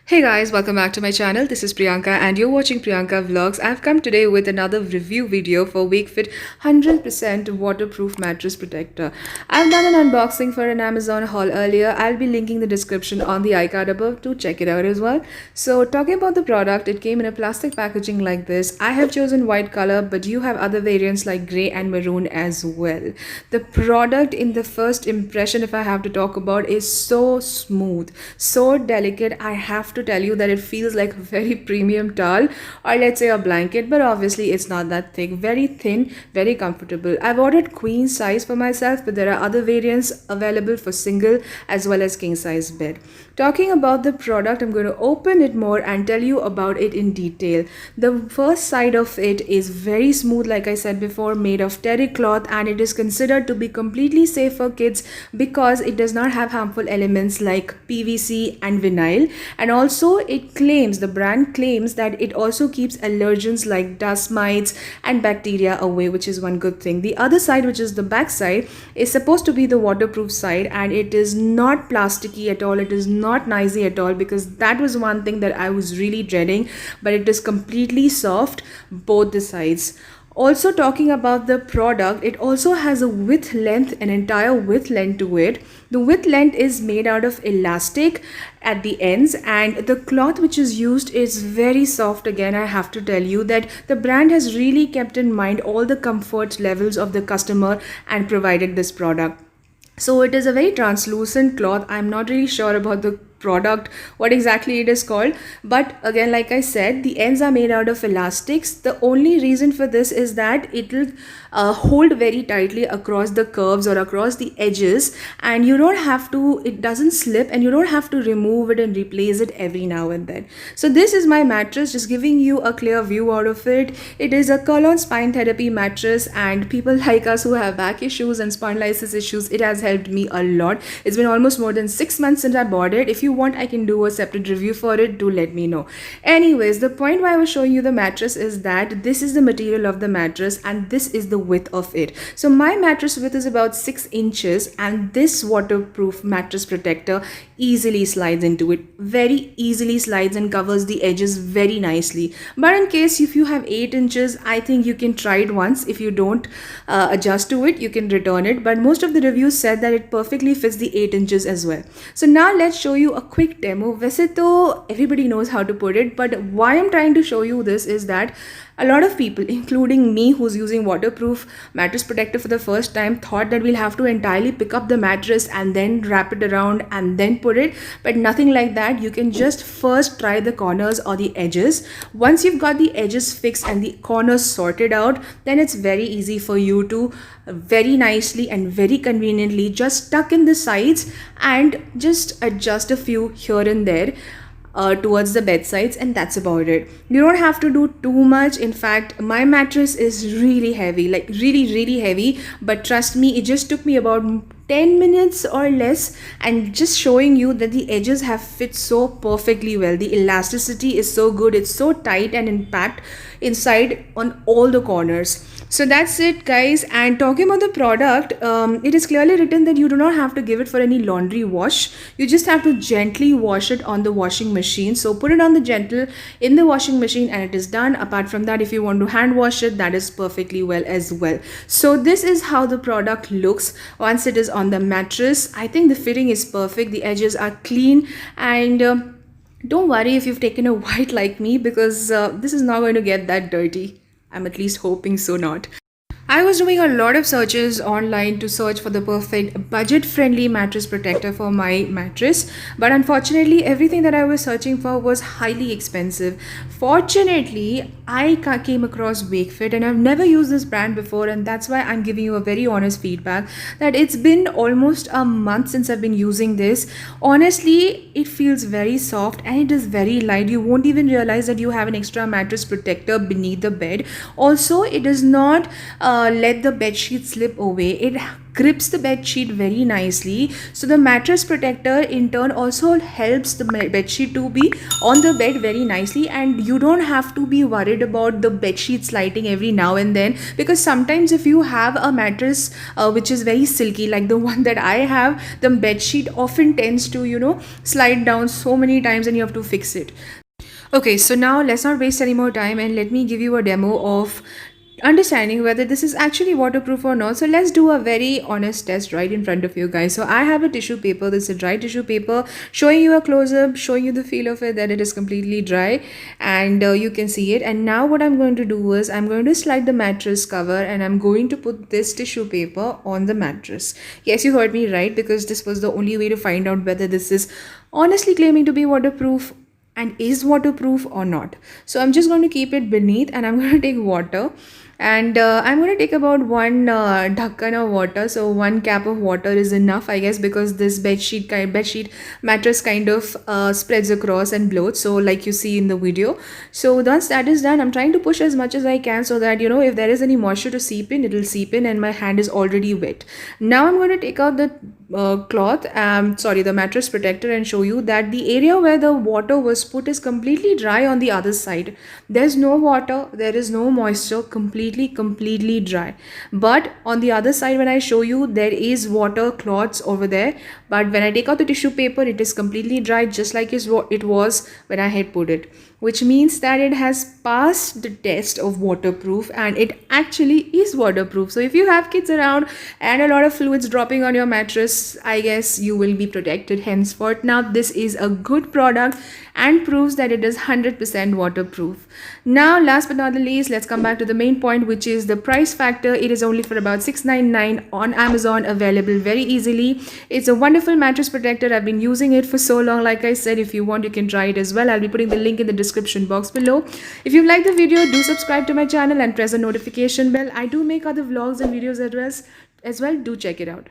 Hey guys, welcome back to my channel. This is Priyanka and you're watching Priyanka Vlogs. I've come today with another review video for Wakefit 100% waterproof mattress protector. I've done an unboxing for an Amazon haul earlier. I'll be linking the description on the iCard above to check it out as well. So talking about the product, it came in a plastic packaging like this. I have chosen white color, but you have other variants like grey and maroon as well. The product in the first impression, if I have to talk about, is so smooth, so delicate. I have to tell you that it feels like a very premium towel, or let's say a blanket, but obviously it's not that thick. Very thin, very comfortable. I've ordered queen size for myself, but there are other variants available for single as well as king size bed. Talking about the product, I'm going to open it more and tell you about it in detail. The first side of it is very smooth, like I said before, made of terry cloth, and it is considered to be completely safe for kids because it does not have harmful elements like PVC and vinyl. And also the brand claims that it also keeps allergens like dust mites and bacteria away, which is one good thing. The other side, which is the back side, is supposed to be the waterproof side, and it is not plasticky at all. It is not nicey at all, because that was one thing that I was really dreading, but it is completely soft, both the sides. Also, talking about the product, it also has a width length, an entire width length to it. The width length is made out of elastic at the ends, and the cloth which is used is very soft. Again, I have to tell you that the brand has really kept in mind all the comfort levels of the customer and provided this product. So it is a very translucent cloth. I'm not really sure about the product, what exactly it is called, but again, like I said, the ends are made out of elastics. The only reason for this is that it will hold very tightly across the curves or across the edges, and you don't have to, it doesn't slip, and you don't have to remove it and replace it every now and then. So this is my mattress, just giving you a clear view out of it. It is a colon spine therapy mattress, and people like us who have back issues and spondylitis issues, it has helped me a lot. It's been almost more than 6 months since I bought it. If you want, I can do a separate review for it. Do let me know. Anyways, the point why I was showing you the mattress is that this is the material of the mattress and this is the width of it. So my mattress width is about 6 inches, and this waterproof mattress protector easily slides into it. Very easily slides and covers the edges very nicely. But in case if you have 8 inches, I think you can try it once. If you don't adjust to it, you can return it. But most of the reviews said that it perfectly fits the 8 inches as well. So now let's show you a quick demo. वैसे तो everybody knows how to put it, but why I'm trying to show you this is that a lot of people, including me who's using waterproof mattress protector for the first time, thought that we'll have to entirely pick up the mattress and then wrap it around and then put it, but nothing like that. You can just first try the corners or the edges. Once you've got the edges fixed and the corners sorted out, then it's very easy for you to very nicely and very conveniently just tuck in the sides and just adjust a few here and there towards the bedsides, and that's about it. You don't have to do too much. In fact, my mattress is really heavy, like really heavy, but trust me, it just took me about 10 minutes or less, and just showing you that the edges have fit so perfectly well. The elasticity is so good, it's so tight and impact inside on all the corners. So that's it, guys. And talking about the product, it is clearly written that you do not have to give it for any laundry wash. You just have to gently wash it on the washing machine. So put it on the gentle in the washing machine and it is done. Apart from that, if you want to hand wash it, that is perfectly well as well. So this is how the product looks once it is on the mattress. I think the fitting is perfect. The edges are clean, and don't worry if you've taken a white like me, because this is not going to get that dirty. I'm at least hoping so not. I was doing a lot of searches online to search for the perfect budget-friendly mattress protector for my mattress, but unfortunately everything that I was searching for was highly expensive. Fortunately, I came across Wakefit, and I've never used this brand before, and that's why I'm giving you a very honest feedback that it's been almost a month since I've been using this. Honestly, it feels very soft and it is very light. You won't even realize that you have an extra mattress protector beneath the bed. Also, it does not let the bed sheet slip away. It grips the bed sheet very nicely. So the mattress protector in turn also helps the bed sheet to be on the bed very nicely, and you don't have to be worried about the bed sheet sliding every now and then, because sometimes if you have a mattress which is very silky like the one that I have, the bed sheet often tends to slide down so many times and you have to fix it. Okay, so now let's not waste any more time and let me give you a demo of understanding whether this is actually waterproof or not. So let's do a very honest test right in front of you guys. So I have a tissue paper. This is a dry tissue paper, showing you a close-up, showing you the feel of it, that it is completely dry, and you can see it. And now what I'm going to do is I'm going to slide the mattress cover and I'm going to put this tissue paper on the mattress. Yes, you heard me right, because this was the only way to find out whether this is honestly claiming to be waterproof and is waterproof or not. So I'm just going to keep it beneath and I'm going to take water, and I'm going to take about one dhakkan of water. So one cap of water is enough, I guess, because this bed sheet mattress kind of spreads across and bloats, so like you see in the video. So once that is done, I'm trying to push as much as I can so that if there is any moisture to seep in, it'll seep in, and my hand is already wet. Now I'm going to take out the the mattress protector and show you that the area where the water was put is completely dry on the other side. There's no water, there is no moisture, completely dry. But on the other side, when I show you, there is water clots over there. But when I take out the tissue paper, it is completely dry, just like it was when I had put it, which means that it has passed the test of waterproof and it actually is waterproof. So if you have kids around and a lot of fluids dropping on your mattress, I guess you will be protected henceforth. Now this is a good product and proves that it is 100% waterproof. Now last but not the least, let's come back to the main point, which is the price factor. It is only for about $6.99 on Amazon, available very easily. It's a wonderful mattress protector. I've been using it for so long. Like I said, if you want, you can try it as well. I'll be putting the link in the description box below. If you like the video, do subscribe to my channel and press the notification bell. I do make other vlogs and videos as well. Do check it out.